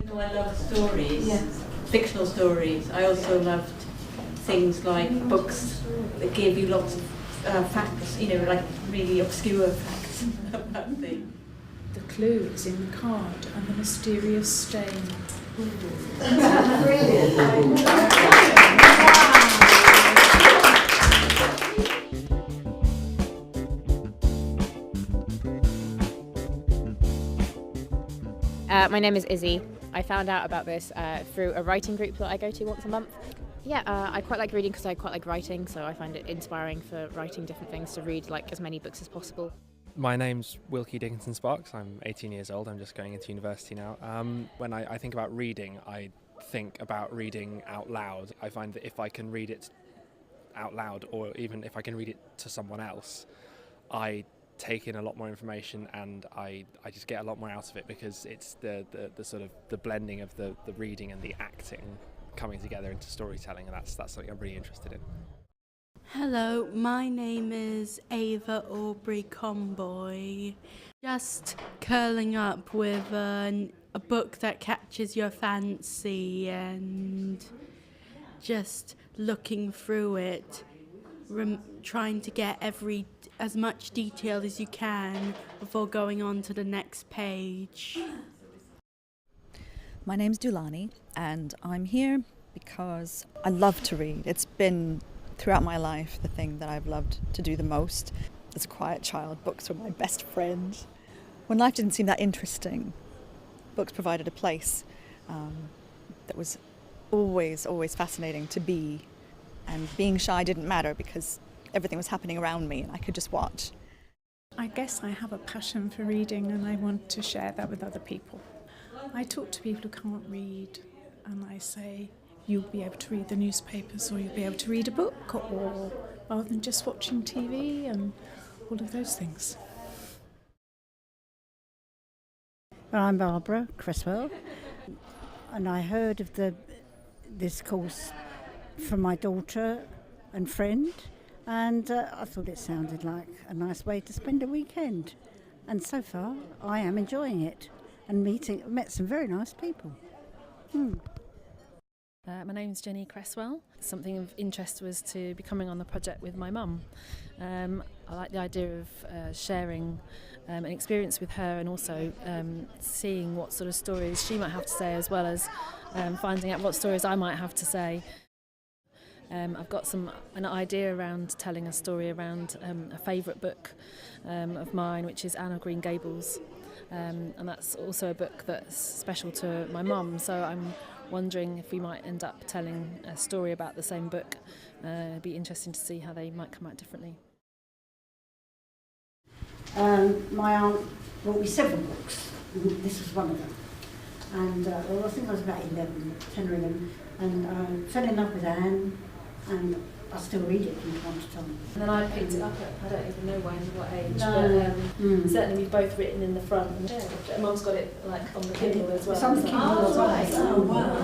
No, I love stories, Yeah. fictional stories. I also loved things like books that gave you lots of facts, like really obscure facts about things. The clue is in the card and the mysterious stain. My name is Izzy. I found out about this through a writing group that I go to once a month. Yeah, I quite like reading because I quite like writing, so I find it inspiring for writing different things to read like as many books as possible. My name's Wilkie Dickinson Sparks. I'm 18 years old. I'm just going into university now. When I think about reading, I think about reading out loud. I find that if I can read it out loud, or even if I can read it to someone else, I take in a lot more information, and I just get a lot more out of it, because it's the sort of the blending of the reading and the acting coming together into storytelling, and that's something I'm really interested in. Hello, my name is Ava Aubrey Comboy. Just curling up with a book that catches your fancy and just looking through it, trying to get as much detail as you can before going on to the next page. My name's Dulani, and I'm here because I love to read. It's been, throughout my life, the thing that I've loved to do the most. As a quiet child, books were my best friend. When life didn't seem that interesting, books provided a place that was always fascinating to be. And being shy didn't matter because everything was happening around me and I could just watch. I guess I have a passion for reading and I want to share that with other people. I talk to people who can't read and I say, you'll be able to read the newspapers, or you'll be able to read a book, or rather than just watching TV and all of those things. Well, I'm Barbara Cresswell, and I heard of this course from my daughter and friend, and I thought it sounded like a nice way to spend a weekend. And so far, I am enjoying it and met some very nice people. My name's Jenny Cresswell. Something of interest was to be coming on the project with my mum. I like the idea of sharing an experience with her, and also seeing what sort of stories she might have to say, as well as finding out what stories I might have to say. I've got an idea around telling a story around a favourite book of mine, which is Anne of Green Gables, and that's also a book that's special to my mum, so I'm wondering if we might end up telling a story about the same book. It'd be interesting to see how they might come out differently. My aunt brought me several books, and this was one of them. And I think I was about 10 or 11, and I fell in love with Anne, and I still read it from time to time. And then I picked it up at, I don't even know what age, No. but certainly we've both written in the front. And Mum's got it like on the Kindle as well. It's on the Kindle as well. Right. Oh, wow.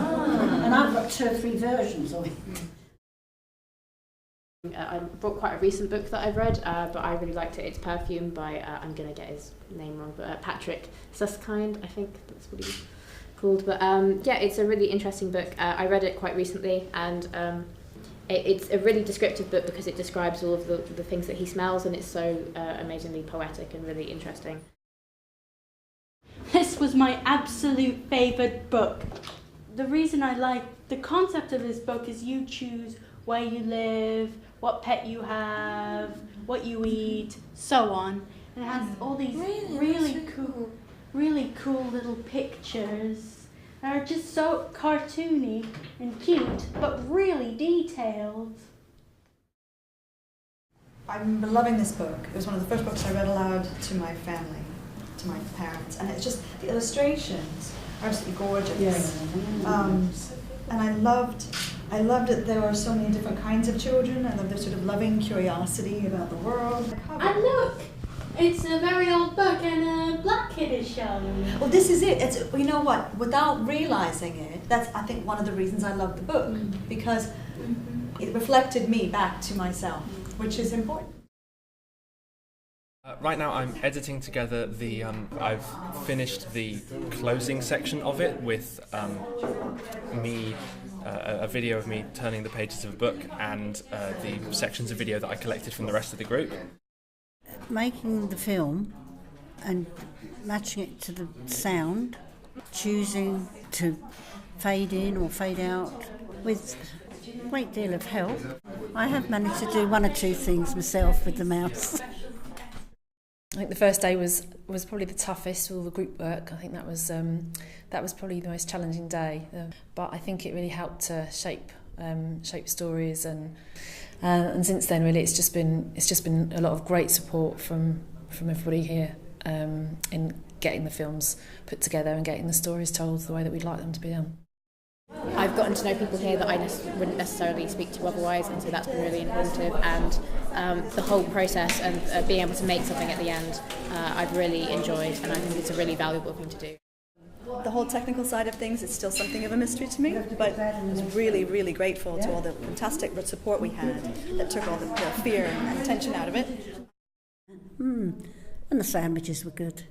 And I've got 2 or 3 versions of it. I brought quite a recent book that I've read, but I really liked it. It's Perfume by, I'm going to get his name wrong, but Patrick Susskind, I think that's what he's called. But yeah, it's a really interesting book. I read it quite recently, and it's a really descriptive book because it describes all of the things that he smells, and it's so amazingly poetic and really interesting. This was my absolute favourite book. The reason I like the concept of this book is you choose where you live, what pet you have, what you eat, so on. And it has all these really cool little pictures that are just so cartoony and cute, but really detailed. I remember loving this book. It was one of the first books I read aloud to my family, to my parents, and it's just, the illustrations are absolutely gorgeous. Yes. And I loved that there were so many different kinds of children. I loved their sort of loving curiosity about the world. And look! It's a very old book and a black kid is shown. Well, this is it. It's, you know what, without realising it, that's, I think, one of the reasons I love the book, because it reflected me back to myself, which is important. Right now I'm editing together I've finished the closing section of it with a video of me turning the pages of a book and the sections of video that I collected from the rest of the group. Making the film and matching it to the sound, choosing to fade in or fade out with a great deal of help. I have managed to do one or two things myself with the mouse. I think the first day was probably the toughest with all the group work. I think that was probably the most challenging day. But I think it really helped to shape stories, and since then really it's just been a lot of great support from everybody here in getting the films put together and getting the stories told the way that we'd like them to be done. I've gotten to know people here that I wouldn't necessarily speak to otherwise, and so that's been really informative. And the whole process and being able to make something at the end, I've really enjoyed, and I think it's a really valuable thing to do. The whole technical side of things is still something of a mystery to me, but I was really, really grateful to all the fantastic support we had that took all the fear and tension out of it. And the sandwiches were good.